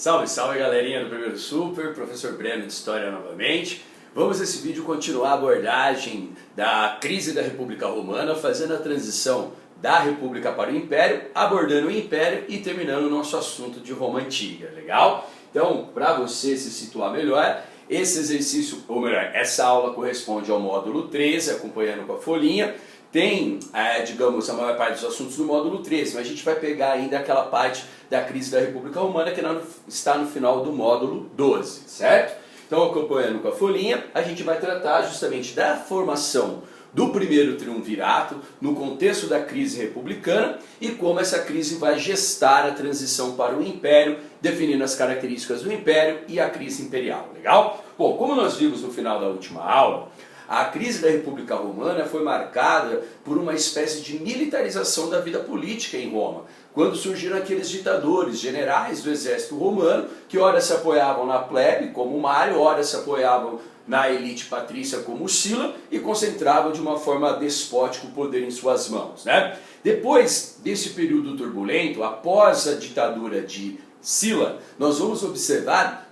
Salve, salve galerinha do Primeiro Super, professor Breno de História novamente. Vamos nesse vídeo continuar a abordagem da crise da República Romana, fazendo a transição da República para o Império, abordando o Império e terminando o nosso assunto de Roma Antiga, legal? Então, para você se situar melhor, esse exercício, ou melhor, essa aula corresponde ao módulo 13, acompanhando com a folhinha. Tem, digamos, a maior parte dos assuntos do módulo 13, mas a gente vai pegar ainda aquela parte da crise da República Romana que está no final do módulo 12, certo? Então, acompanhando com a folhinha, a gente vai tratar justamente da formação do primeiro triunvirato no contexto da crise republicana e como essa crise vai gestar a transição para o Império, definindo as características do Império e a crise imperial, legal? Bom, como nós vimos no final da última aula, a crise da República Romana foi marcada por uma espécie de militarização da vida política em Roma, quando surgiram aqueles ditadores, generais do exército romano, que ora se apoiavam na plebe, como Mário, ora se apoiavam na elite patrícia, como Sila, e concentravam de uma forma despótica o poder em suas mãos, né? Depois desse período turbulento, após a ditadura de Sila, nós vamos observar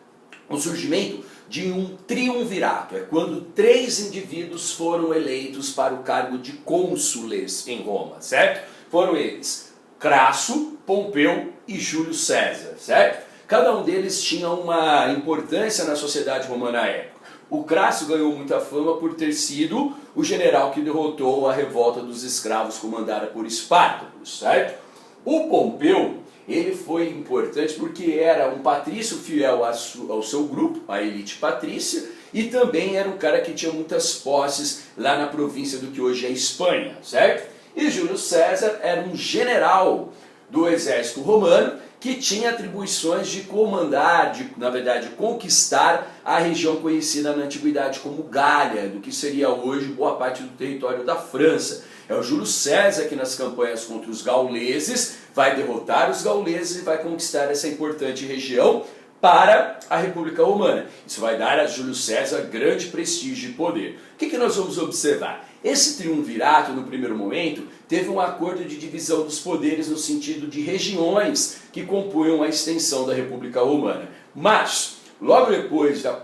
o surgimento de um triunvirato, é quando 3 indivíduos foram eleitos para o cargo de cônsules em Roma, certo? Foram eles Crasso, Pompeu e Júlio César, certo? Cada um deles tinha uma importância na sociedade romana à época. O Crasso ganhou muita fama por ter sido o general que derrotou a revolta dos escravos comandada por Espartacus, certo? O Pompeu, ele foi importante porque era um patrício fiel ao seu grupo, a elite patrícia, e também era um cara que tinha muitas posses lá na província do que hoje é Espanha, certo? E Júlio César era um general do exército romano que tinha atribuições de comandar, na verdade conquistar a região conhecida na antiguidade como Gália, do que seria hoje boa parte do território da França. É o Júlio César que nas campanhas contra os gauleses vai derrotar os gauleses e vai conquistar essa importante região para a República Romana. Isso vai dar a Júlio César grande prestígio e poder. O que nós vamos observar? Esse triunvirato, no primeiro momento, teve um acordo de divisão dos poderes no sentido de regiões que compunham a extensão da República Romana. Mas, logo depois da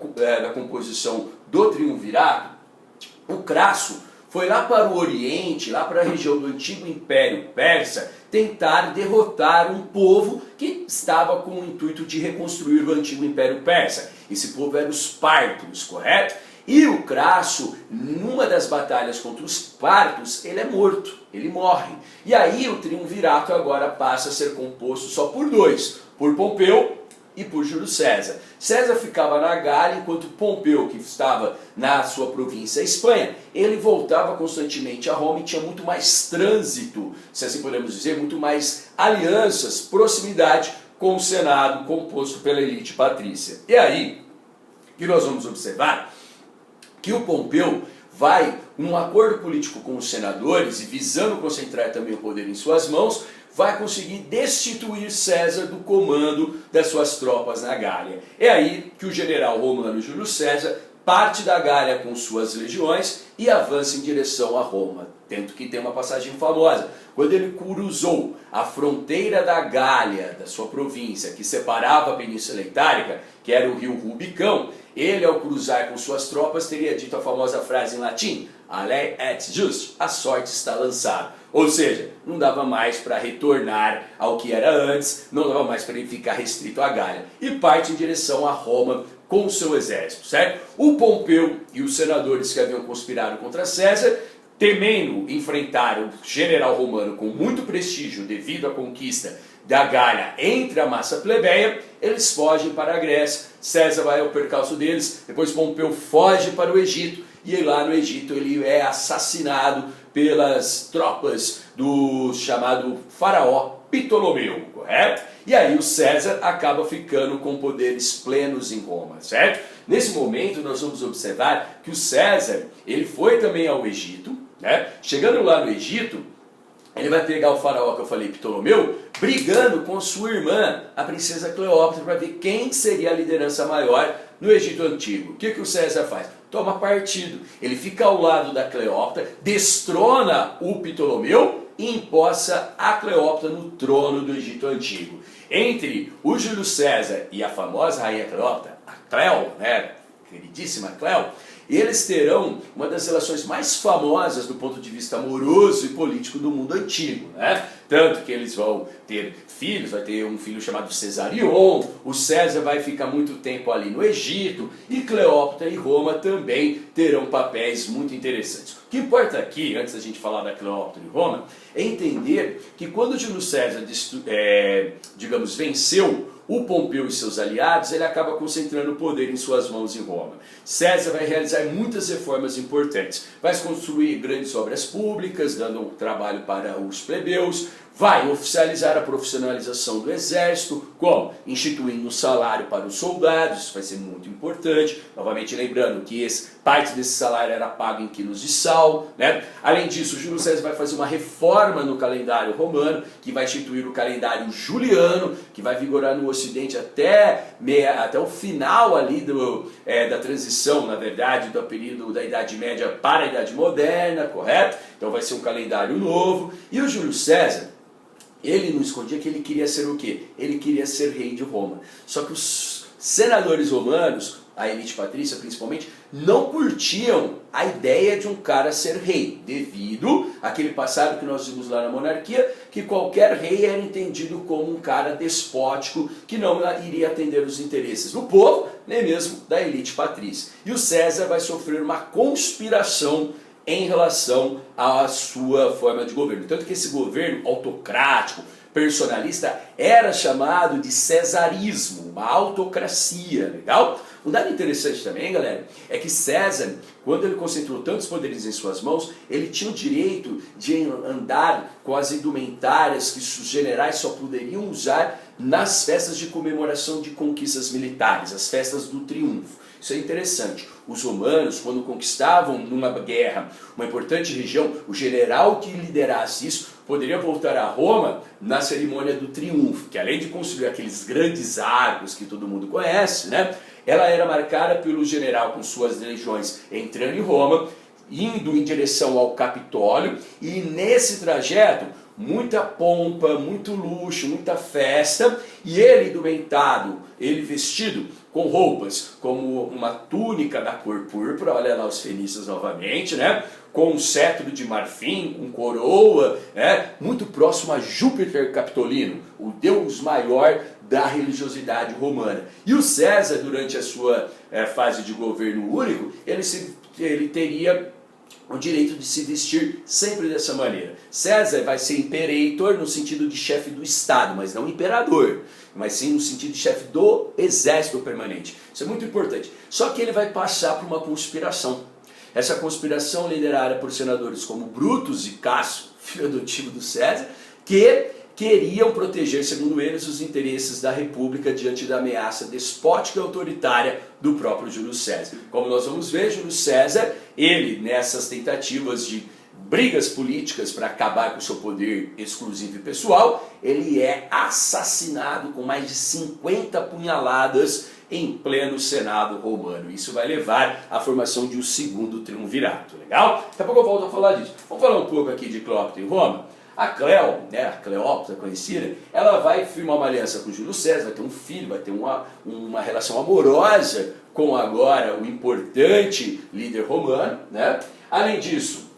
composição do triunvirato, o Crasso foi lá para o Oriente, lá para a região do antigo Império Persa, tentar derrotar um povo que estava com o intuito de reconstruir o antigo Império Persa. Esse povo era os Pártulos, correto? E o Crasso, numa das batalhas contra os Pártulos, ele é morto, ele morre. E aí o triunvirato agora passa a ser composto só por 2, por Pompeu e por Júlio César. César ficava na Gália, enquanto Pompeu, que estava na sua província, a Espanha, ele voltava constantemente a Roma e tinha muito mais trânsito, se assim podemos dizer, muito mais alianças, proximidade com o Senado, composto pela elite patrícia. E aí, que nós vamos observar que o Pompeu vai, num acordo político com os senadores e visando concentrar também o poder em suas mãos, vai conseguir destituir César do comando das suas tropas na Gália. É aí que o general romano Júlio César parte da Gália com suas legiões e avança em direção a Roma. Tanto que tem uma passagem famosa. Quando ele cruzou a fronteira da Gália, da sua província, que separava a Península Itálica, que era o rio Rubicão, ele, ao cruzar com suas tropas, teria dito a famosa frase em latim: "Allei et just", a sorte está lançada. Ou seja, não dava mais para retornar ao que era antes, não dava mais para ele ficar restrito à Gália. E parte em direção a Roma com o seu exército, certo? O Pompeu e os senadores que haviam conspirado contra César, temendo enfrentar o general romano com muito prestígio devido à conquista da Gália entre a massa plebeia, eles fogem para a Grécia. César vai ao percalço deles, depois Pompeu foge para o Egito, e lá no Egito ele é assassinado pelas tropas do chamado faraó Ptolomeu, correto? E aí o César acaba ficando com poderes plenos em Roma, certo? Nesse momento nós vamos observar que o César, ele foi também ao Egito, né? Chegando lá no Egito, ele vai pegar o faraó que eu falei, Ptolomeu, brigando com sua irmã, a princesa Cleópatra, para ver quem seria a liderança maior no Egito Antigo. O que o César faz? Toma partido. Ele fica ao lado da Cleópatra, destrona o Ptolomeu e empossa a Cleópatra no trono do Egito Antigo. Entre o Júlio César e a famosa Rainha Cleópatra, a Cleo, né, queridíssima Cleo, eles terão uma das relações mais famosas do ponto de vista amoroso e político do mundo antigo, né? Tanto que eles vão ter filhos, vai ter um filho chamado Cesarion, o César vai ficar muito tempo ali no Egito, e Cleópatra e Roma também terão papéis muito interessantes. O que importa aqui, antes da gente falar da Cleópatra e Roma, é entender que quando Júlio César, digamos, venceu o Pompeu e seus aliados, ele acaba concentrando o poder em suas mãos em Roma. César vai realizar muitas reformas importantes, vai construir grandes obras públicas, dando trabalho para os plebeus, vai oficializar a profissionalização do exército, como? Instituindo um salário para os soldados, isso vai ser muito importante, novamente lembrando que parte desse salário era pago em quilos de sal, né? Além disso, Júlio César vai fazer uma reforma no calendário romano, que vai instituir o calendário juliano, que vai vigorar no Ocidente até o final ali da transição, na verdade, do período da Idade Média para a Idade Moderna, correto? Então vai ser um calendário novo, e o Júlio César, ele não escondia que ele queria ser o quê? Ele queria ser rei de Roma. Só que os senadores romanos, a elite patrícia principalmente, não curtiam a ideia de um cara ser rei, devido àquele passado que nós vimos lá na monarquia, que qualquer rei era entendido como um cara despótico, que não iria atender os interesses do povo, nem mesmo da elite patrícia. E o César vai sofrer uma conspiração em relação à sua forma de governo. Tanto que esse governo autocrático, personalista, era chamado de cesarismo, uma autocracia, legal? Um dado interessante também, galera, é que César, quando ele concentrou tantos poderes em suas mãos, ele tinha o direito de andar com as indumentárias que os generais só poderiam usar nas festas de comemoração de conquistas militares, as festas do triunfo. Isso é interessante. Os romanos, quando conquistavam numa guerra uma importante região, o general que liderasse isso poderia voltar a Roma na cerimônia do triunfo, que além de construir aqueles grandes arcos que todo mundo conhece, né, ela era marcada pelo general com suas legiões entrando em Roma, indo em direção ao Capitólio, e nesse trajeto muita pompa, muito luxo, muita festa, e ele indumentado, ele vestido com roupas como uma túnica da cor púrpura, olha lá os fenícios novamente, né? Com um cetro de marfim, com coroa, né? Muito próximo a Júpiter Capitolino, o deus maior da religiosidade romana. E o César, durante a sua fase de governo único, ele teria o direito de se vestir sempre dessa maneira. César vai ser imperator no sentido de chefe do Estado, mas não imperador, mas sim no sentido de chefe do exército permanente. Isso é muito importante. Só que ele vai passar por uma conspiração. Essa conspiração liderada por senadores como Brutus e Cássio, filho adotivo do César, que queriam proteger, segundo eles, os interesses da República diante da ameaça despótica e autoritária do próprio Júlio César. Como nós vamos ver, Júlio César, ele nessas tentativas de brigas políticas para acabar com o seu poder exclusivo e pessoal, ele é assassinado com mais de 50 punhaladas em pleno Senado romano. Isso vai levar à formação de um segundo triunvirato, legal? Daqui a pouco eu volto a falar disso. Vamos falar um pouco aqui de Cleópatra e Roma. A Cleo, né, a Cleópatra conhecida, ela vai firmar uma aliança com Júlio César, vai ter um filho, vai ter uma relação amorosa com agora o importante líder romano, né? Além disso,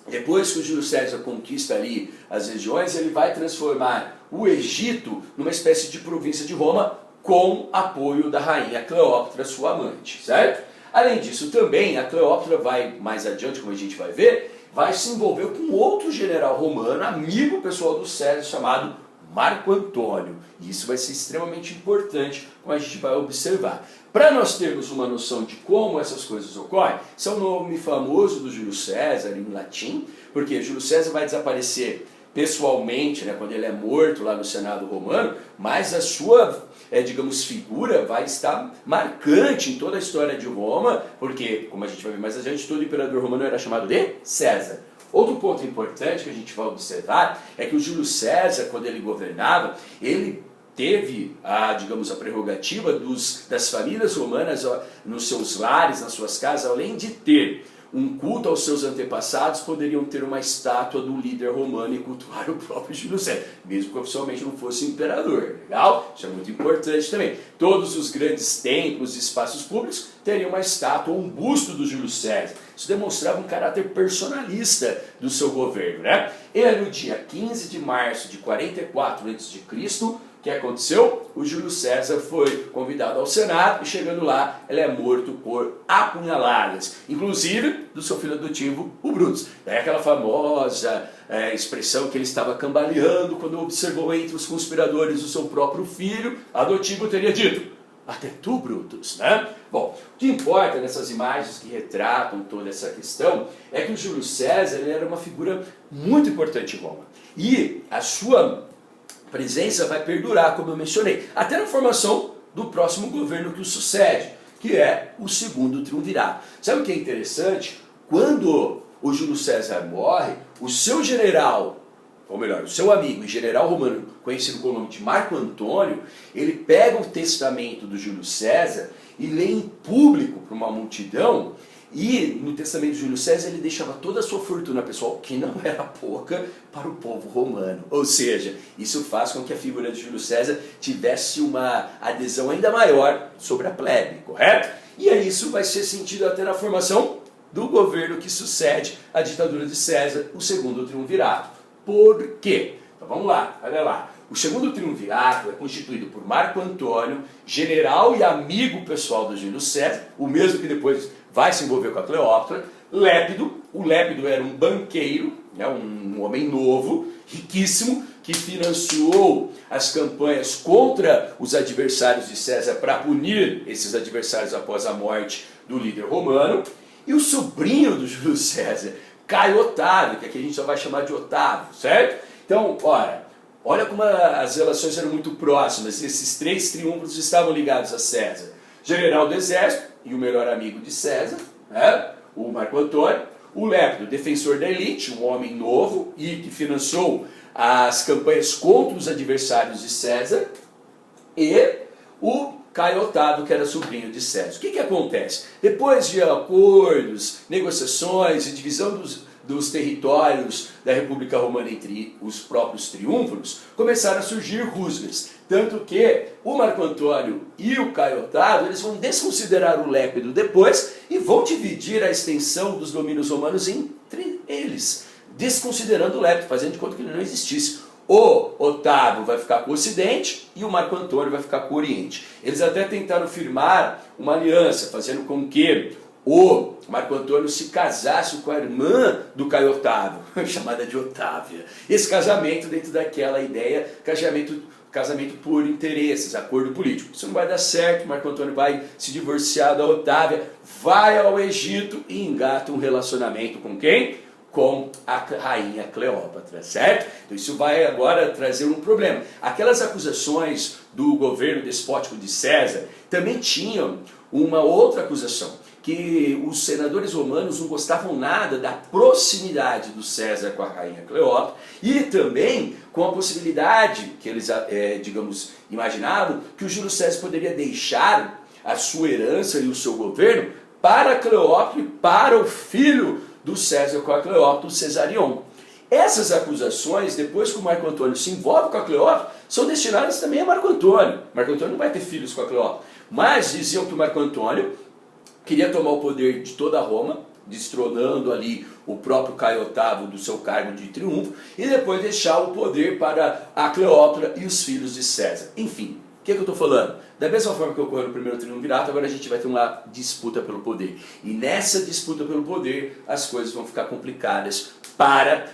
depois que o Júlio César conquista ali as regiões, ele vai transformar o Egito numa espécie de província de Roma com apoio da rainha Cleópatra, sua amante, certo? Além disso também, a Cleópatra vai, mais adiante, como a gente vai ver, vai se envolver com outro general romano, amigo pessoal do César, chamado Marco Antônio. E isso vai ser extremamente importante, como a gente vai observar. Para nós termos uma noção de como essas coisas ocorrem, esse é o nome famoso do Júlio César em latim, porque Júlio César vai desaparecer pessoalmente, né, quando ele é morto lá no Senado romano, mas a sua, digamos, figura vai estar marcante em toda a história de Roma, porque, como a gente vai ver mais adiante, todo imperador romano era chamado de César. Outro ponto importante que a gente vai observar é que o Júlio César, quando ele governava, ele teve digamos, a prerrogativa das famílias romanas nos seus lares, nas suas casas, além de ter um culto aos seus antepassados, poderiam ter uma estátua do líder romano e cultuar o próprio Júlio César, mesmo que oficialmente não fosse imperador. Legal? Isso é muito importante também. Todos os grandes templos e espaços públicos teriam uma estátua ou um busto do Júlio César. Isso demonstrava um caráter personalista do seu governo, né? E no dia 15 de março de 44 a.C., o que aconteceu? O Júlio César foi convidado ao Senado e, chegando lá, ele é morto por apunhaladas, inclusive do seu filho adotivo, o Brutus. Daí aquela famosa expressão que ele estava cambaleando quando observou entre os conspiradores o seu próprio filho adotivo, teria dito: até tu, Brutus, né? Bom, o que importa nessas imagens que retratam toda essa questão é que o Júlio César ele era uma figura muito importante em Roma. E a sua presença vai perdurar, como eu mencionei, até na formação do próximo governo que o sucede, que é o segundo triunvirato. Sabe o que é interessante? Quando o Júlio César morre, o seu general, ou melhor, o seu amigo e general romano, conhecido com o nome de Marco Antônio, ele pega o testamento do Júlio César e lê em público para uma multidão. E no testamento de Júlio César ele deixava toda a sua fortuna pessoal, que não era pouca, para o povo romano. Ou seja, isso faz com que a figura de Júlio César tivesse uma adesão ainda maior sobre a plebe, correto? E aí isso vai ser sentido até na formação do governo que sucede a ditadura de César, o segundo triunvirato. Por quê? Então vamos lá, olha lá. O segundo triunvirato é constituído por Marco Antônio, general e amigo pessoal do Júlio César, o mesmo que depois vai se envolver com a Cleópatra. Lépido, o Lépido era um banqueiro, né, um homem novo, riquíssimo, que financiou as campanhas contra os adversários de César para punir esses adversários após a morte do líder romano. E o sobrinho do Júlio César, Caio Otávio, que aqui a gente só vai chamar de Otávio, certo? Então, olha como as relações eram muito próximas. Esses três triunvos estavam ligados a César. General do exército e o melhor amigo de César, né? O Marco Antônio. O Lépido, defensor da elite, um homem novo e que financiou as campanhas contra os adversários de César. E o Caio Otávio, que era sobrinho de César. O que acontece? Depois de acordos, negociações e divisão dos territórios da República Romana entre os próprios triunviros, começaram a surgir rusgas. Tanto que o Marco Antônio e o Caio Otávio eles vão desconsiderar o Lépido depois e vão dividir a extensão dos domínios romanos entre eles, desconsiderando o Lépido, fazendo de conta que ele não existisse. O Otávio vai ficar com o Ocidente e o Marco Antônio vai ficar com o Oriente. Eles até tentaram firmar uma aliança, fazendo com que o Marco Antônio se casasse com a irmã do Caio Otávio, chamada de Otávia. Esse casamento, dentro daquela ideia, casamento por interesses, acordo político. Isso não vai dar certo, Marco Antônio vai se divorciar da Otávia, vai ao Egito e engata um relacionamento com quem? Com a rainha Cleópatra, certo? Então isso vai agora trazer um problema. Aquelas acusações do governo despótico de César também tinham uma outra acusação, que os senadores romanos não gostavam nada da proximidade do César com a rainha Cleópatra e também com a possibilidade que eles, imaginavam que o Júlio César poderia deixar a sua herança e o seu governo para a Cleópatra e para o filho do César com a Cleópatra, o Cesarion. Essas acusações, depois que o Marco Antônio se envolve com a Cleópatra, são destinadas também a Marco Antônio. Marco Antônio não vai ter filhos com a Cleópatra, mas diziam que o Marco Antônio queria tomar o poder de toda Roma, destronando ali o próprio Caio Otávio do seu cargo de triunfo, e depois deixar o poder para a Cleópatra e os filhos de César. Enfim, o que eu estou falando? Da mesma forma que ocorreu no primeiro triunvirato, agora a gente vai ter uma disputa pelo poder. E nessa disputa pelo poder, as coisas vão ficar complicadas para,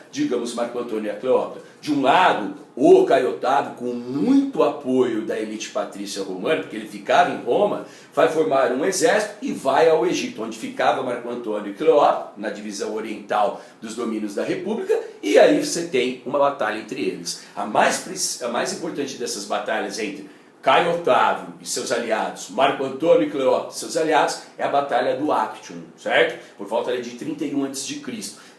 Marco Antônio e a Cleópatra. De um lado, o Caio Otávio, com muito apoio da elite patrícia romana, porque ele ficava em Roma, vai formar um exército e vai ao Egito, onde ficava Marco Antônio e Cleópatra, na divisão oriental dos domínios da República, e aí você tem uma batalha entre eles. A mais importante dessas batalhas entre Caio Otávio e seus aliados, Marco Antônio e Cleópatra e seus aliados, é a Batalha do Actium, certo? Por volta de 31 a.C.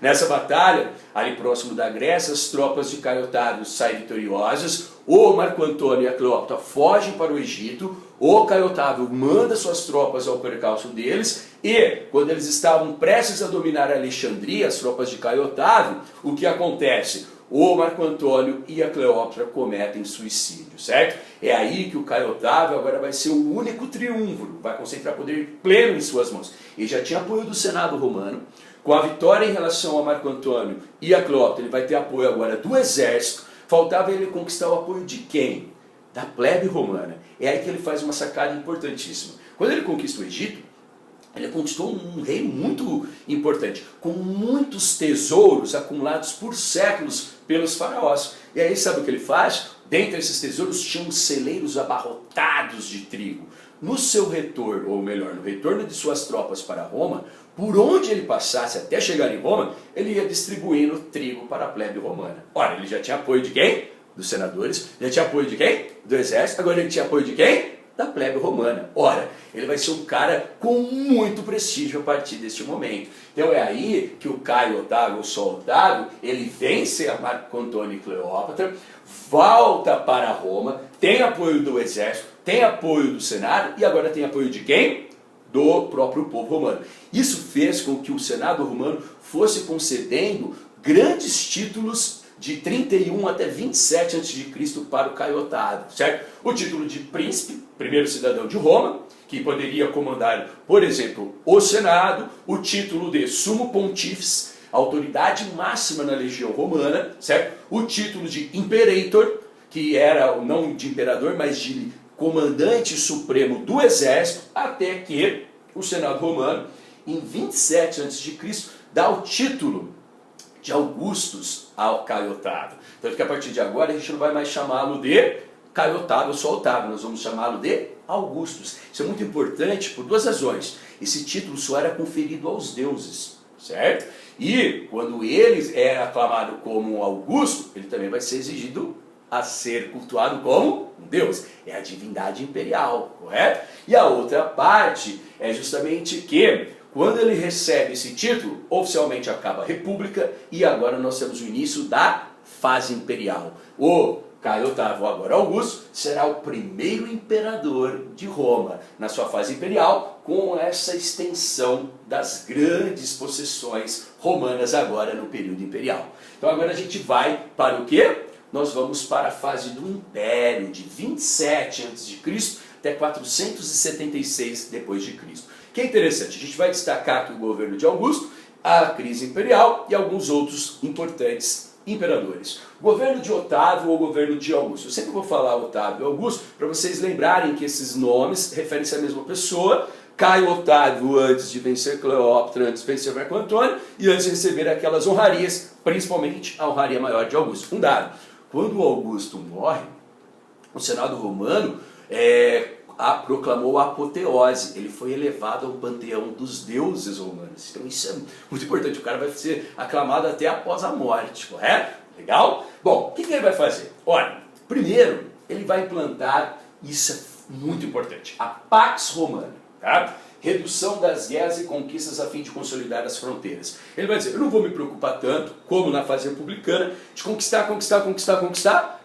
Nessa batalha, ali próximo da Grécia, as tropas de Caio Otávio saem vitoriosas, o Marco Antônio e a Cleópatra fogem para o Egito, o Caio Otávio manda suas tropas ao percalço deles, e quando eles estavam prestes a dominar a Alexandria, as tropas de Caio Otávio, o que acontece? O Marco Antônio e a Cleópatra cometem suicídio, certo? É aí que o Caio Otávio agora vai ser o único triunviro, vai concentrar poder pleno em suas mãos. Ele já tinha apoio do Senado romano, com a vitória em relação a Marco Antônio e a Cleópatra, ele vai ter apoio agora do exército. Faltava ele conquistar o apoio de quem? Da plebe romana. É aí que ele faz uma sacada importantíssima. Quando ele conquista o Egito, ele conquistou um reino muito importante, com muitos tesouros acumulados por séculos pelos faraós. E aí sabe o que ele faz? Dentre esses tesouros tinham celeiros abarrotados de trigo. No seu retorno, ou melhor, no retorno de suas tropas para Roma, por onde ele passasse até chegar em Roma, ele ia distribuindo trigo para a plebe romana. Ora, ele já tinha apoio de quem? Dos senadores. Já tinha apoio de quem? Do exército. Agora ele tinha apoio de quem? Da plebe romana. Ora, ele vai ser um cara com muito prestígio a partir deste momento. Então é aí que o Caio Otávio, o Sol Otávio, ele vence a Marco Antônio e Cleópatra, volta para Roma, tem apoio do exército, tem apoio do Senado e agora tem apoio de quem? Do próprio povo romano. Isso fez com que o Senado romano fosse concedendo grandes títulos de 31 até 27 a.C. para o Caio Otávio, certo? O título de príncipe, primeiro cidadão de Roma, que poderia comandar, por exemplo, o Senado, o título de sumo pontífice, autoridade máxima na legião romana, certo? O título de imperator, que era não de imperador, mas de comandante supremo do exército, até que o Senado romano, em 27 a.C., dá o título de Augustus ao Caio Otávio. Tanto que a partir de agora a gente não vai mais chamá-lo de Caio Otávio, só Otávio, nós vamos chamá-lo de Augustus. Isso é muito importante por duas razões. Esse título só era conferido aos deuses, certo? E quando ele é aclamado como Augusto, ele também vai ser exigido a ser cultuado como um deus. É a divindade imperial, correto? E a outra parte é justamente que quando ele recebe esse título, oficialmente acaba a república e agora nós temos o início da fase imperial. O Caio Otávio, agora Augusto, será o primeiro imperador de Roma na sua fase imperial, com essa extensão das grandes possessões romanas agora no período imperial. Então agora a gente vai para o quê? Nós vamos para a fase do Império, de 27 a.C. até 476 d.C. Que é interessante, a gente vai destacar aqui o governo de Augusto, a crise imperial e alguns outros importantes imperadores. Governo de Otávio ou governo de Augusto. Eu sempre vou falar Otávio e Augusto para vocês lembrarem que esses nomes referem-se à mesma pessoa. Caio Otávio antes de vencer Cleópatra, antes de vencer Marco Antônio e antes de receber aquelas honrarias, principalmente a honraria maior de Augusto. Fundado. Quando Augusto morre, o Senado romano proclamou a apoteose, ele foi elevado ao panteão dos deuses romanos. Então isso é muito importante, o cara vai ser aclamado até após a morte, correto? Legal? Bom, o que ele vai fazer? Olha, primeiro ele vai implantar, isso é muito importante, a Pax Romana, tá? Redução das guerras e conquistas a fim de consolidar as fronteiras. Ele vai dizer, eu não vou me preocupar tanto, como na fase republicana, de conquistar,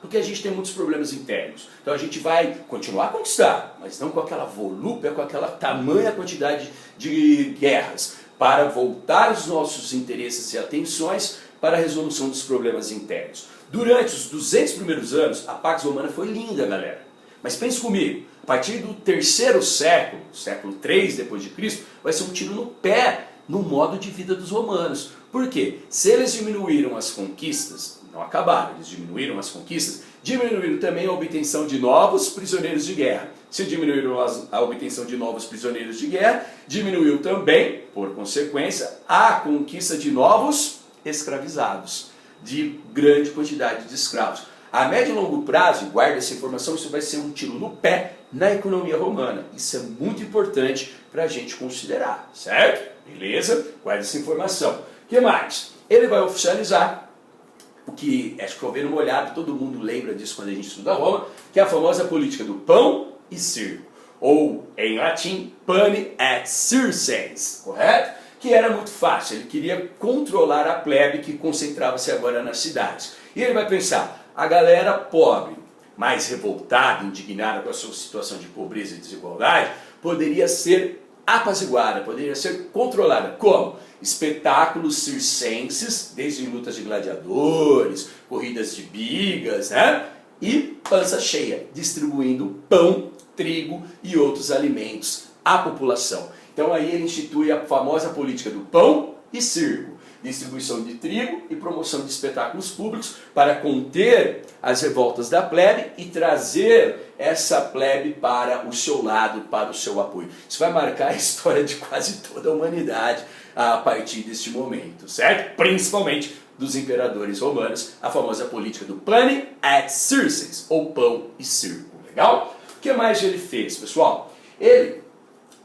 porque a gente tem muitos problemas internos. Então a gente vai continuar a conquistar, mas não com aquela volúpia, com aquela tamanha quantidade de guerras, para voltar os nossos interesses e atenções para a resolução dos problemas internos. Durante os 200 primeiros anos, a Pax Romana foi linda, galera. Mas pense comigo, a partir do terceiro século, século 3 depois de Cristo, vai ser um tiro no pé no modo de vida dos romanos. Por quê? Se eles diminuíram as conquistas, não acabaram, eles diminuíram as conquistas, diminuíram também a obtenção de novos prisioneiros de guerra. Se diminuíram a obtenção de novos prisioneiros de guerra, diminuiu também, por consequência, a conquista de novos escravizados, de grande quantidade de escravos. A médio e longo prazo, guarda essa informação, isso vai ser um tiro no pé na economia romana. Isso é muito importante para a gente considerar, certo? Beleza? Guarda essa informação. O que mais? Ele vai oficializar o que, acho que chovendo molhado, todo mundo lembra disso quando a gente estuda Roma, que é a famosa política do pão e circo. Ou, em latim, pane et circenses, correto? Que era muito fácil, ele queria controlar a plebe que concentrava-se agora nas cidades. E ele vai pensar, a galera pobre, mais revoltada, indignada com a sua situação de pobreza e desigualdade, poderia ser apaziguada, poderia ser controlada. Como? Espetáculos circenses, desde lutas de gladiadores, corridas de bigas, né? E pança cheia, distribuindo pão, trigo e outros alimentos à população. Então aí ele institui a famosa política do pão e circo, distribuição de trigo e promoção de espetáculos públicos para conter as revoltas da plebe e trazer essa plebe para o seu lado, para o seu apoio. Isso vai marcar a história de quase toda a humanidade a partir deste momento, certo? Principalmente dos imperadores romanos, a famosa política do pane et circenses, ou pão e circo, legal? O que mais ele fez, pessoal? Ele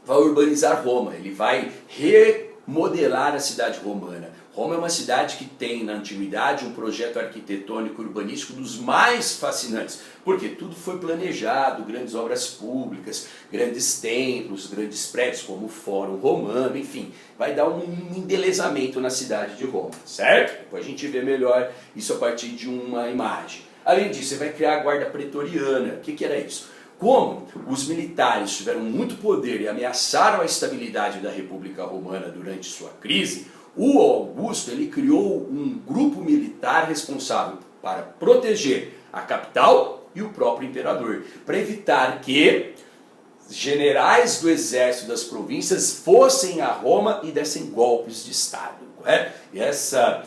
vai urbanizar Roma, ele vai remodelar a cidade romana. Roma é uma cidade que tem, na antiguidade, um projeto arquitetônico e urbanístico dos mais fascinantes, porque tudo foi planejado, grandes obras públicas, grandes templos, grandes prédios como o Fórum Romano, enfim, vai dar um embelezamento na cidade de Roma, certo? Depois a gente vê melhor isso a partir de uma imagem. Além disso, ele vai criar a guarda pretoriana. O que era isso? Como os militares tiveram muito poder e ameaçaram a estabilidade da República Romana durante sua crise, o Augusto ele criou um grupo militar responsável para proteger a capital e o próprio imperador, para evitar que generais do exército das províncias fossem a Roma e dessem golpes de Estado, correto? E essa,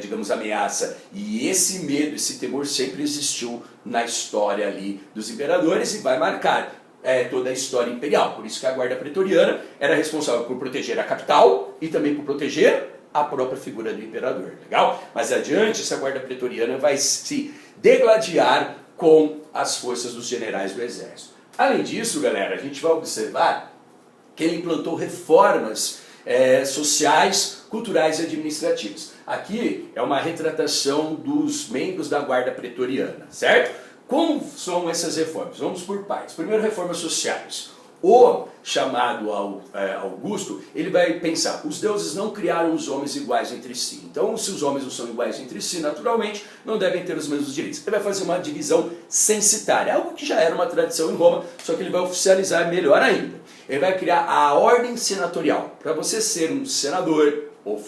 digamos, ameaça e esse medo, esse temor sempre existiu na história ali dos imperadores e vai marcar toda a história imperial. Por isso que a guarda pretoriana era responsável por proteger a capital e também por proteger a própria figura do imperador, legal? Mais adiante, essa guarda pretoriana vai se degladiar com as forças dos generais do exército. Além disso, galera, a gente vai observar que ele implantou reformas sociais, culturais e administrativas. Aqui é uma retratação dos membros da guarda pretoriana, certo? Como são essas reformas? Vamos por partes. Primeiro, reformas sociais. O chamado Augusto, ele vai pensar, os deuses não criaram os homens iguais entre si. Então, se os homens não são iguais entre si, naturalmente, não devem ter os mesmos direitos. Ele vai fazer uma divisão censitária, algo que já era uma tradição em Roma, só que ele vai oficializar melhor ainda. Ele vai criar a ordem senatorial. Para você ser um senador, ou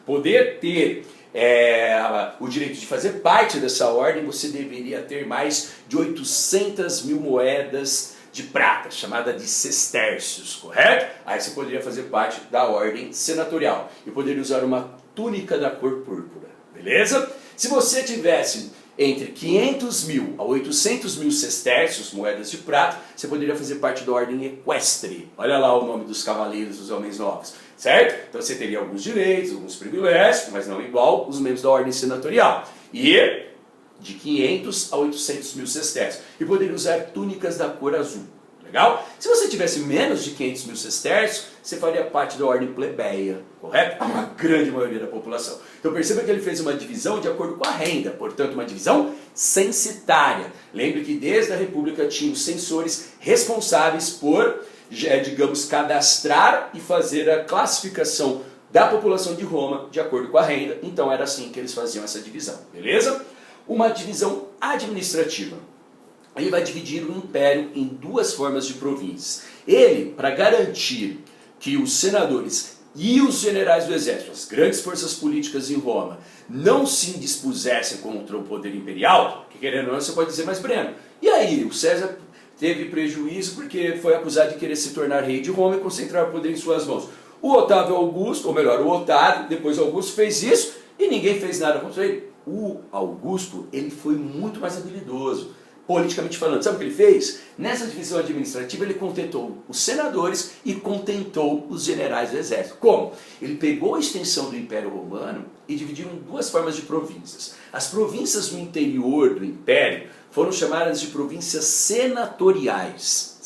poder ter o direito de fazer parte dessa ordem, você deveria ter mais de 800 mil moedas de prata, chamada de sestércios, correto? Aí você poderia fazer parte da ordem senatorial e poderia usar uma túnica da cor púrpura, beleza? Se você tivesse entre 500 mil a 800 mil sestércios, moedas de prata, você poderia fazer parte da ordem equestre. Olha lá o nome dos cavaleiros, dos homens novos, certo? Então você teria alguns direitos, alguns privilégios, mas não igual os membros da ordem senatorial. E de 500 a 800 mil sestércios. E poderia usar túnicas da cor azul. Legal? Se você tivesse menos de 500 mil sestércios, você faria parte da ordem plebeia, correto? A uma grande maioria da população. Então perceba que ele fez uma divisão de acordo com a renda, portanto uma divisão censitária. Lembre que desde a República tinha os censores responsáveis por, digamos, cadastrar e fazer a classificação da população de Roma de acordo com a renda. Então era assim que eles faziam essa divisão, beleza? Uma divisão administrativa. Ele vai dividir o império em duas formas de províncias. Ele, para garantir que os senadores e os generais do exército, as grandes forças políticas em Roma, não se indispusessem contra o poder imperial, que querendo ou não, você pode dizer, mas Breno, e aí, o César teve prejuízo porque foi acusado de querer se tornar rei de Roma e concentrar o poder em suas mãos. O Otávio Augusto, ou melhor, o Otávio, depois Augusto, fez isso e ninguém fez nada contra ele. O Augusto, ele foi muito mais habilidoso, politicamente falando. Sabe o que ele fez? Nessa divisão administrativa, ele contentou os senadores e contentou os generais do exército. Como? Ele pegou a extensão do Império Romano e dividiu em duas formas de províncias. As províncias no interior do Império foram chamadas de províncias senatoriais.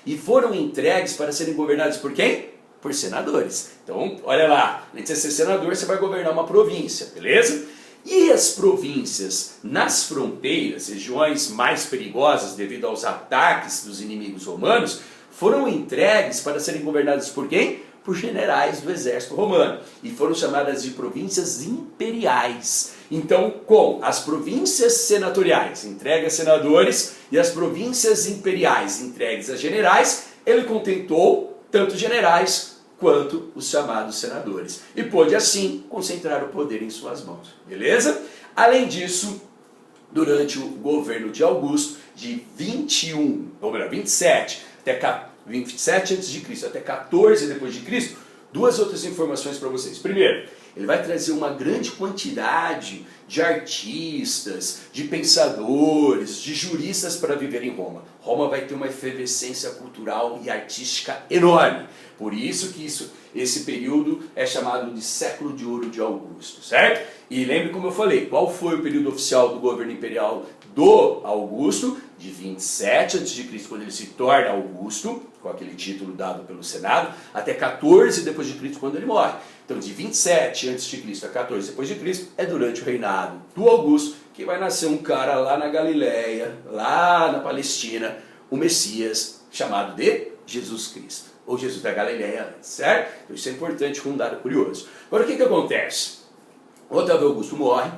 E foram entregues para serem governadas por quem? Por senadores. Então, olha lá, além de você ser senador, você vai governar uma província, beleza? E as províncias nas fronteiras, regiões mais perigosas devido aos ataques dos inimigos romanos, foram entregues para serem governadas por quem? por generais do exército romano e foram chamadas de províncias imperiais. Então, com as províncias senatoriais entregues a senadores e as províncias imperiais entregues a generais, ele contentou tanto generais quanto os chamados senadores e pôde assim concentrar o poder em suas mãos, beleza? Além disso, durante o governo de Augusto, de 27 a.C. até 14 depois de Cristo, duas outras informações para vocês. Primeiro, ele vai trazer uma grande quantidade de artistas, de pensadores, de juristas para viver em Roma. Roma vai ter uma efervescência cultural e artística enorme. Por isso que esse período é chamado de século de ouro de Augusto, certo? E lembre como eu falei, qual foi o período oficial do governo imperial do Augusto? De 27 a.C., quando ele se torna Augusto, com aquele título dado pelo Senado, até 14 depois de Cristo, quando ele morre. Então, de 27 a.C. a 14 depois de Cristo é durante o reinado do Augusto que vai nascer um cara lá na Galileia, lá na Palestina, o Messias, chamado de Jesus Cristo, ou Jesus da Galileia, certo? Então, isso é importante com um dado curioso. Agora, o que acontece? Otávio Augusto morre,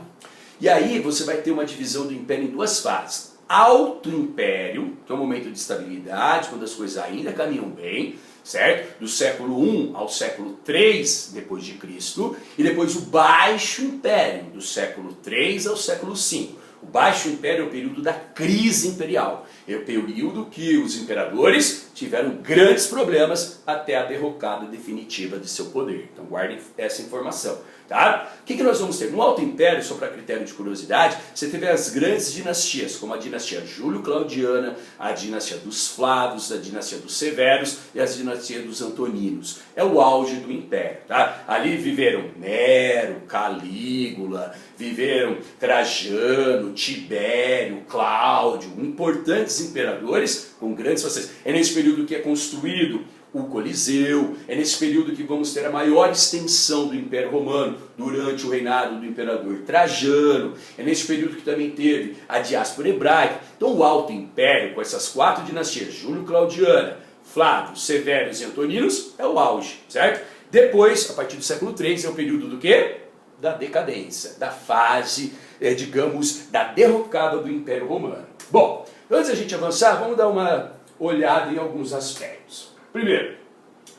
e aí você vai ter uma divisão do império em duas fases. Alto Império, que é um momento de estabilidade, quando as coisas ainda caminham bem, certo? Do século I ao século III depois de Cristo, e depois o Baixo Império, do século III ao século V. O Baixo Império é o período da crise imperial, é o período que os imperadores tiveram grandes problemas até a derrocada definitiva de seu poder. Então guardem essa informação. Tá? O que nós vamos ter? No Alto Império, só para critério de curiosidade, você teve as grandes dinastias, como a dinastia Júlio-Claudiana, a dinastia dos Flávios, a dinastia dos Severos e a dinastia dos Antoninos. É o auge do Império. Tá? Ali viveram Nero, Calígula, viveram Trajano, Tibério, Cláudio, importantes imperadores com grandes facetas. É nesse período que é construído o Coliseu, é nesse período que vamos ter a maior extensão do Império Romano durante o reinado do imperador Trajano, é nesse período que também teve a diáspora hebraica. Então o Alto Império, com essas quatro dinastias, Júlio-Claudiana, Flávio, Severos e Antoninos, é o auge, certo? Depois, a partir do século III, é o período do quê? Da decadência, da fase, digamos, da derrocada do Império Romano. Bom, antes da gente avançar, vamos dar uma olhada em alguns aspectos. Primeiro,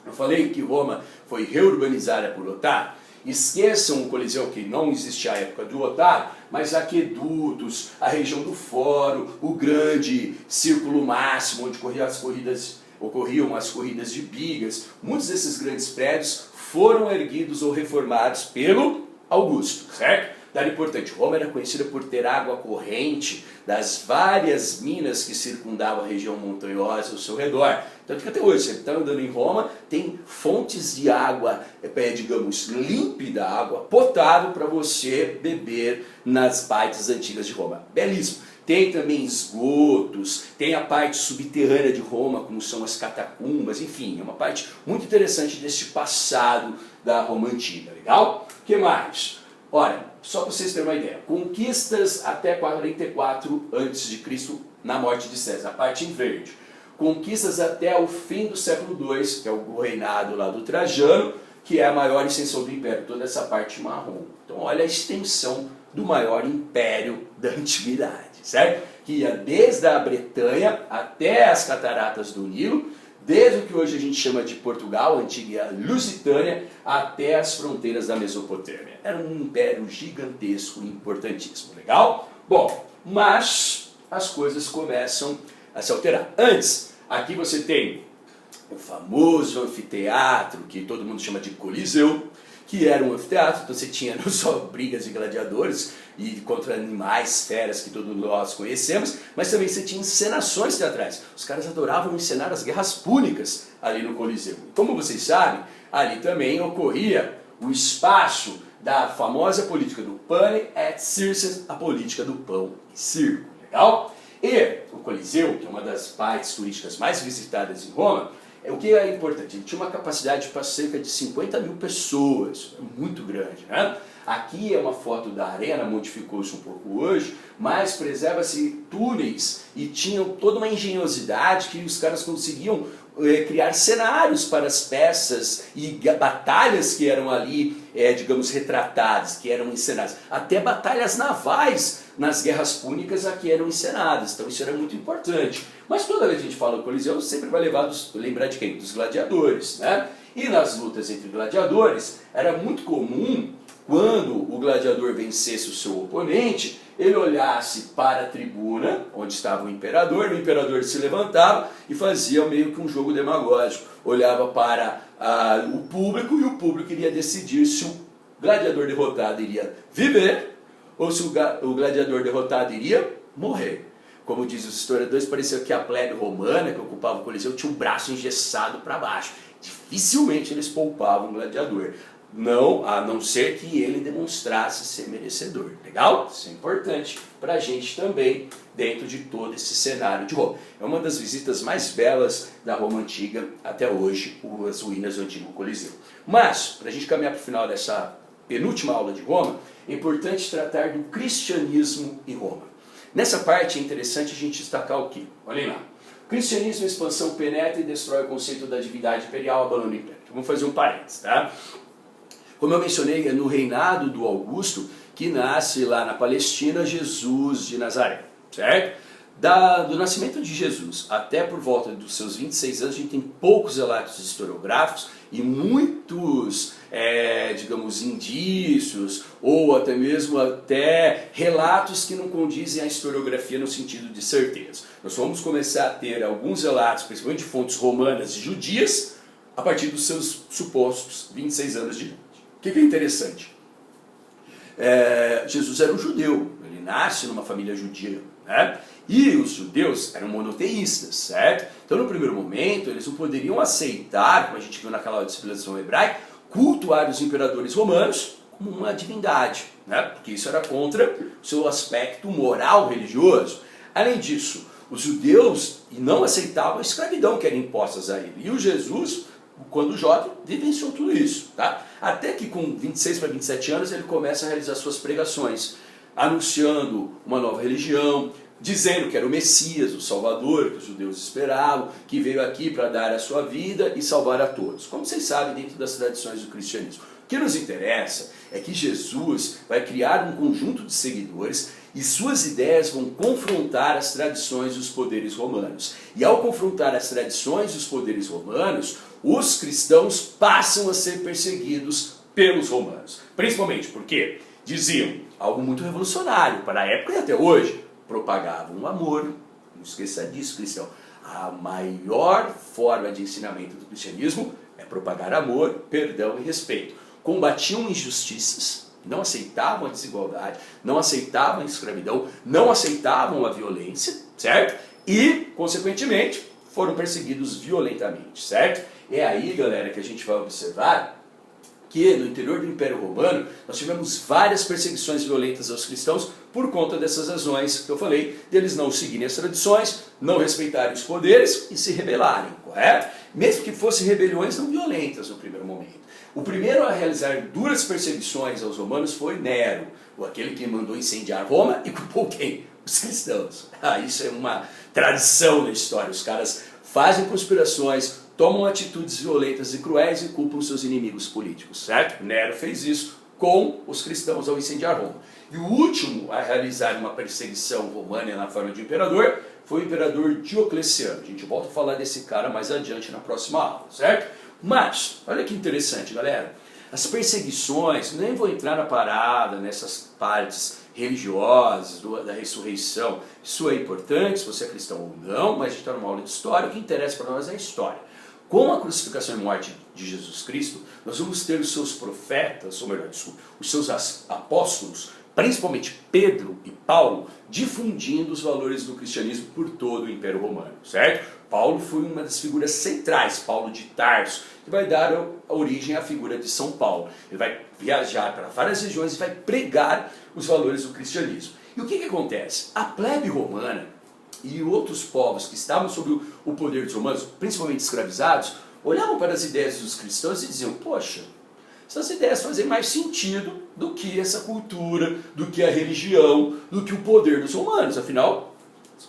eu falei que Roma foi reurbanizada por Otávio. Esqueçam o Coliseu, que não existia à época do Otávio, mas aquedutos, a região do Fórum, o grande círculo máximo, onde ocorriam as corridas de bigas. Muitos desses grandes prédios foram erguidos ou reformados pelo Augusto, certo? Dado importante, Roma era conhecida por ter água corrente das várias minas que circundavam a região montanhosa ao seu redor. Tanto que até hoje, você está andando em Roma, tem fontes de água, digamos, límpida, água potável para você beber nas partes antigas de Roma. Belíssimo. Tem também esgotos, tem a parte subterrânea de Roma, como são as catacumbas, enfim, é uma parte muito interessante desse passado da Roma antiga, legal? O que mais? Olha, só para vocês terem uma ideia, conquistas até 44 a.C. na morte de César, a parte em verde. Conquistas até o fim do século II, que é o reinado lá do Trajano, que é a maior extensão do império, toda essa parte marrom. Então olha a extensão do maior império da antiguidade, certo? Que ia desde a Bretanha até as cataratas do Nilo, desde o que hoje a gente chama de Portugal, a antiga Lusitânia, até as fronteiras da Mesopotâmia. Era um império gigantesco e importantíssimo, legal? Bom, mas as coisas começam a se alterar. Antes, aqui você tem o famoso anfiteatro, que todo mundo chama de Coliseu, que era um anfiteatro, então você tinha não só brigas de gladiadores e contra animais, feras que todos nós conhecemos, mas também você tinha encenações teatrais. Os caras adoravam encenar as guerras púnicas ali no Coliseu. Como vocês sabem, ali também ocorria o espaço da famosa política do pane et circenses, a política do pão e circo, legal? E o Coliseu, que é uma das partes turísticas mais visitadas em Roma, o que é importante? Ele tinha uma capacidade para cerca de 50 mil pessoas, é muito grande, né? Aqui é uma foto da arena, modificou-se um pouco hoje, mas preserva-se túneis e tinham toda uma engenhosidade que os caras conseguiam criar cenários para as peças e batalhas que eram ali, digamos, retratadas, que eram encenadas. Até batalhas navais nas guerras púnicas aqui eram encenadas, então isso era muito importante. Mas toda vez que a gente fala do Coliseu, sempre vai lembrar de quem? Dos gladiadores, né? E nas lutas entre gladiadores, era muito comum, quando o gladiador vencesse o seu oponente, ele olhasse para a tribuna, onde estava o imperador se levantava e fazia meio que um jogo demagógico. Olhava para o público e o público iria decidir se o gladiador derrotado iria viver ou se o gladiador derrotado iria morrer. Como dizem os historiadores, parecia que a plebe romana que ocupava o Coliseu tinha um braço engessado para baixo. Dificilmente eles poupavam o gladiador. A não ser que ele demonstrasse ser merecedor. Legal? Isso é importante para a gente também, dentro de todo esse cenário de Roma. É uma das visitas mais belas da Roma Antiga até hoje, as ruínas do antigo Coliseu. Mas, para a gente caminhar para o final dessa penúltima aula de Roma, é importante tratar do cristianismo em Roma. Nessa parte é interessante a gente destacar o quê? Olhem lá. O cristianismo, a expansão, penetra e destrói o conceito da divindade imperial, abandona o império. Vamos fazer um parênteses, tá? Como eu mencionei, é no reinado do Augusto que nasce lá na Palestina Jesus de Nazaré, certo? Do nascimento de Jesus até por volta dos seus 26 anos, a gente tem poucos relatos historiográficos e muitos, digamos, indícios ou até mesmo relatos que não condizem à historiografia no sentido de certeza. Nós vamos começar a ter alguns relatos, principalmente de fontes romanas e judias, a partir dos seus supostos 26 anos de idade. O que é interessante? Jesus era um judeu, ele nasce numa família judia, né? E os judeus eram monoteístas, certo? Então no primeiro momento eles não poderiam aceitar, como a gente viu naquela civilização hebraica, cultuar os imperadores romanos como uma divindade, né? Porque isso era contra o seu aspecto moral religioso. Além disso, os judeus não aceitavam a escravidão que era imposta a ele. E o Jesus, quando jovem, vivenciou tudo isso, tá? Até que com 26 para 27 anos ele começa a realizar suas pregações, anunciando uma nova religião, dizendo que era o Messias, o Salvador, que os judeus esperavam, que veio aqui para dar a sua vida e salvar a todos. Como vocês sabem, dentro das tradições do cristianismo. O que nos interessa é que Jesus vai criar um conjunto de seguidores e suas ideias vão confrontar as tradições e os poderes romanos. E ao confrontar as tradições e os poderes romanos, os cristãos passam a ser perseguidos pelos romanos. Principalmente porque diziam algo muito revolucionário para a época e até hoje. Propagavam o amor, não esqueça disso, cristão. A maior forma de ensinamento do cristianismo é propagar amor, perdão e respeito. Combatiam injustiças, não aceitavam a desigualdade, não aceitavam a escravidão, não aceitavam a violência, certo? E, consequentemente, foram perseguidos violentamente, certo? É aí, galera, que a gente vai observar que no interior do Império Romano nós tivemos várias perseguições violentas aos cristãos por conta dessas razões que eu falei, deles não seguirem as tradições, não respeitarem os poderes e se rebelarem, correto? Mesmo que fossem rebeliões não violentas no primeiro momento. O primeiro a realizar duras perseguições aos romanos foi Nero, aquele que mandou incendiar Roma e culpou quem? Os cristãos. Isso é uma tradição na história, os caras fazem conspirações, tomam atitudes violentas e cruéis e culpam seus inimigos políticos, certo? Nero fez isso com os cristãos ao incendiar Roma. E o último a realizar uma perseguição romana na forma de imperador foi o imperador Diocleciano. A gente volta a falar desse cara mais adiante na próxima aula, certo? Mas, olha que interessante, galera. As perseguições, nem vou entrar na parada, nessas partes religiosas, da ressurreição. Isso é importante, se você é cristão ou não, mas a gente está numa aula de história, o que interessa para nós é a história. Com a crucificação e morte de Jesus Cristo, nós vamos ter os seus profetas, ou melhor, os seus apóstolos, principalmente Pedro e Paulo, difundindo os valores do cristianismo por todo o Império Romano, certo? Paulo foi uma das figuras centrais, Paulo de Tarso, que vai dar a origem à figura de São Paulo. Ele vai viajar para várias regiões e vai pregar os valores do cristianismo. E o que acontece? A plebe romana e outros povos que estavam sob o poder dos romanos, principalmente escravizados, olhavam para as ideias dos cristãos e diziam, poxa, essas ideias fazem mais sentido do que essa cultura, do que a religião, do que o poder dos romanos. Afinal,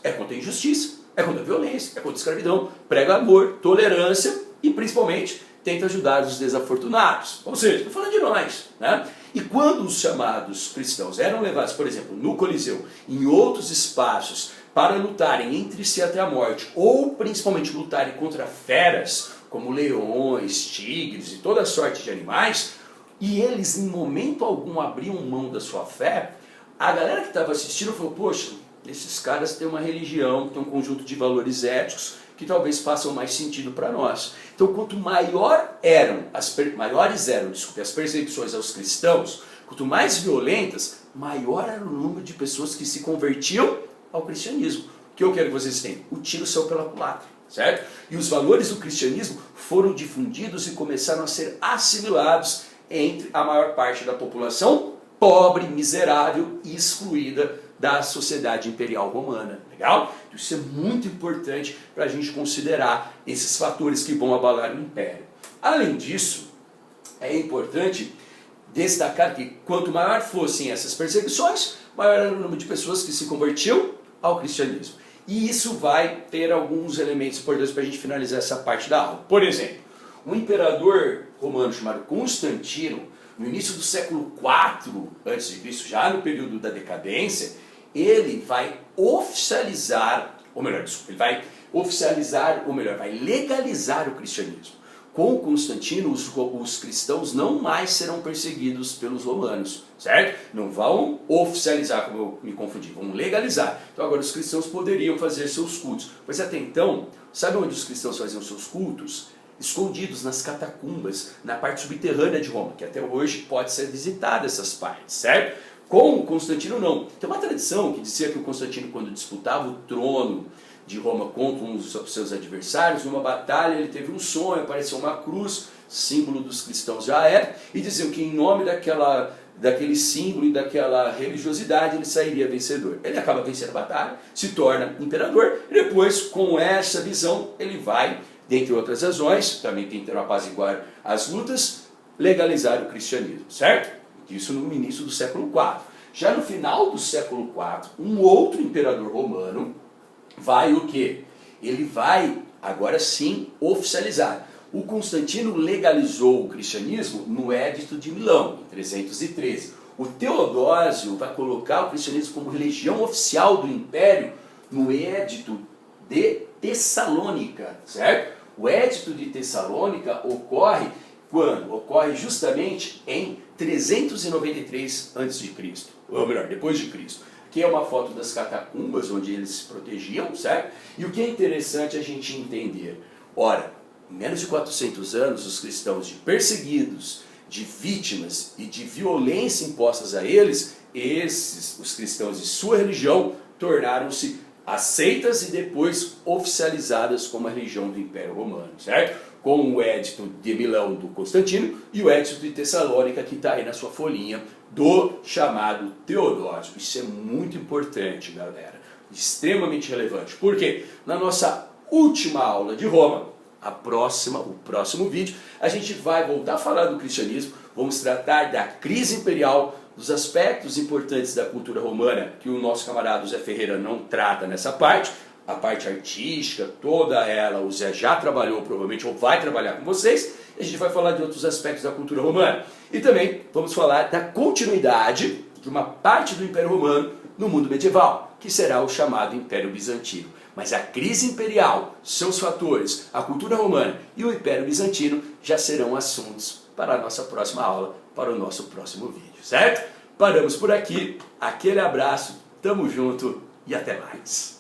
é contra a injustiça, É contra a violência, é contra a escravidão, prega amor, tolerância e principalmente tenta ajudar os desafortunados. Ou seja, estou falando de nós, né? E quando os chamados cristãos eram levados, por exemplo, no Coliseu, em outros espaços, para lutarem entre si até a morte, ou principalmente lutarem contra feras, como leões, tigres e toda sorte de animais, e eles em momento algum abriam mão da sua fé, a galera que estava assistindo falou, poxa, esses caras têm uma religião, têm um conjunto de valores éticos que talvez façam mais sentido para nós. Então, quanto maiores eram as perseguições aos cristãos, quanto mais violentas, maior era o número de pessoas que se convertiam ao cristianismo. O que eu quero que vocês tenham? O tiro saiu pela culatra, certo? E os valores do cristianismo foram difundidos e começaram a ser assimilados entre a maior parte da população pobre, miserável e excluída da sociedade imperial romana. Legal? Isso é muito importante para a gente considerar esses fatores que vão abalar o império. Além disso, é importante destacar que quanto maior fossem essas perseguições, maior era o número de pessoas que se convertiam ao cristianismo. E isso vai ter alguns elementos importantes para a gente finalizar essa parte da aula. Por exemplo, um imperador romano chamado Constantino, no início do século IV a.C., já no período da decadência, ele vai oficializar, vai legalizar o cristianismo. Com Constantino, os cristãos não mais serão perseguidos pelos romanos, certo? Não vão oficializar, como eu me confundi, vão legalizar. Então agora os cristãos poderiam fazer seus cultos. Mas até então, sabe onde os cristãos faziam seus cultos? Escondidos nas catacumbas, na parte subterrânea de Roma, que até hoje pode ser visitada essas partes, certo? Com Constantino não. Tem uma tradição que dizia que o Constantino, quando disputava o trono de Roma contra um dos seus adversários, numa batalha ele teve um sonho, apareceu uma cruz, símbolo dos cristãos já era, e diziam que em nome daquele símbolo e daquela religiosidade ele sairia vencedor. Ele acaba vencendo a batalha, se torna imperador, e depois com essa visão ele vai, dentre outras razões, também tentando apaziguar as lutas, legalizar o cristianismo, certo? Isso no início do século IV. Já no final do século IV, um outro imperador romano vai o quê? Ele vai, agora sim, oficializar. O Constantino legalizou o cristianismo no Édito de Milão, em 313. O Teodósio vai colocar o cristianismo como religião oficial do Império no Édito de Tessalônica, certo? O Édito de Tessalônica ocorre quando? Ocorre justamente em 393 a.C., ou melhor, depois de Cristo. Aqui é uma foto das catacumbas onde eles se protegiam, certo? E o que é interessante a gente entender, ora, em menos de 400 anos, os cristãos de perseguidos, de vítimas e de violência impostas a eles, os cristãos de sua religião, tornaram-se aceitas e depois oficializadas como a religião do Império Romano, certo? Com o Édito de Milão do Constantino e o Édito de Tessalônica, que está aí na sua folhinha, do chamado Teodósio. Isso é muito importante, galera, extremamente relevante. Por quê? Na nossa última aula de Roma, o próximo vídeo, a gente vai voltar a falar do cristianismo, vamos tratar da crise imperial, dos aspectos importantes da cultura romana, que o nosso camarada Zé Ferreira não trata nessa parte, a parte artística, toda ela, o Zé já trabalhou provavelmente, ou vai trabalhar com vocês, e a gente vai falar de outros aspectos da cultura romana. E também vamos falar da continuidade de uma parte do Império Romano no mundo medieval, que será o chamado Império Bizantino. Mas a crise imperial, seus fatores, a cultura romana e o Império Bizantino já serão assuntos para a nossa próxima aula, para o nosso próximo vídeo, certo? Paramos por aqui, aquele abraço, tamo junto e até mais.